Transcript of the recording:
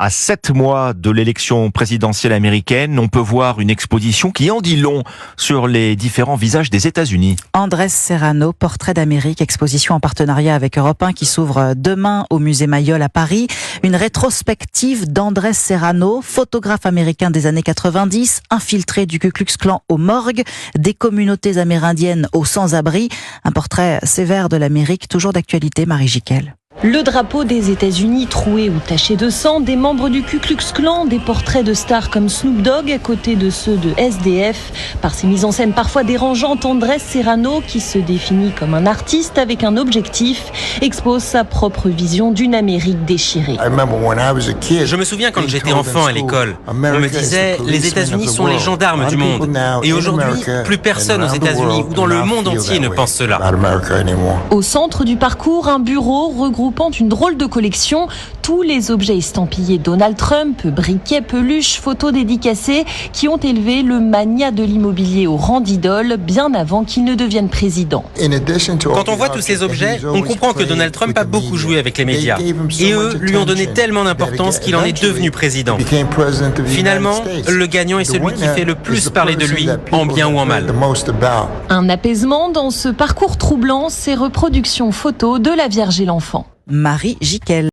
À 7 mois de l'élection présidentielle américaine, on peut voir une exposition qui en dit long sur les différents visages des États-Unis. Andrés Serrano, Portrait d'Amérique, exposition en partenariat avec Europe 1 qui s'ouvre demain au musée Mayol à Paris. Une rétrospective d'Andrés Serrano, photographe américain des années 90, infiltré du Ku Klux Klan aux morgues, des communautés amérindiennes aux sans-abri. Un portrait sévère de l'Amérique, toujours d'actualité, Marie Jiquel. Le drapeau des États-Unis troué ou taché de sang, des membres du Ku Klux Klan, des portraits de stars comme Snoop Dogg à côté de ceux de SDF. Par ses mises en scène parfois dérangeantes, Andrés Serrano, qui se définit comme un artiste avec un objectif, expose sa propre vision d'une Amérique déchirée. Je me souviens quand j'étais enfant à l'école, on me disait « les États-Unis sont les gendarmes du monde ». Et aujourd'hui, plus personne aux États-Unis ou dans le monde entier ne pense cela. Au centre du parcours, un bureau regroupant une drôle de collection, tous les objets estampillés Donald Trump, briquets, peluches, photos dédicacées, qui ont élevé le magnat de l'immobilier au rang d'idole bien avant qu'il ne devienne président. Quand on voit tous ces objets, on comprend que Donald Trump a beaucoup joué avec les médias. Et eux lui ont donné tellement d'importance qu'il en est devenu président. Finalement, le gagnant est celui qui fait le plus parler de lui, en bien ou en mal. Un apaisement dans ce parcours troublant, ces reproductions photos de la Vierge et l'enfant. Marie Jiquel.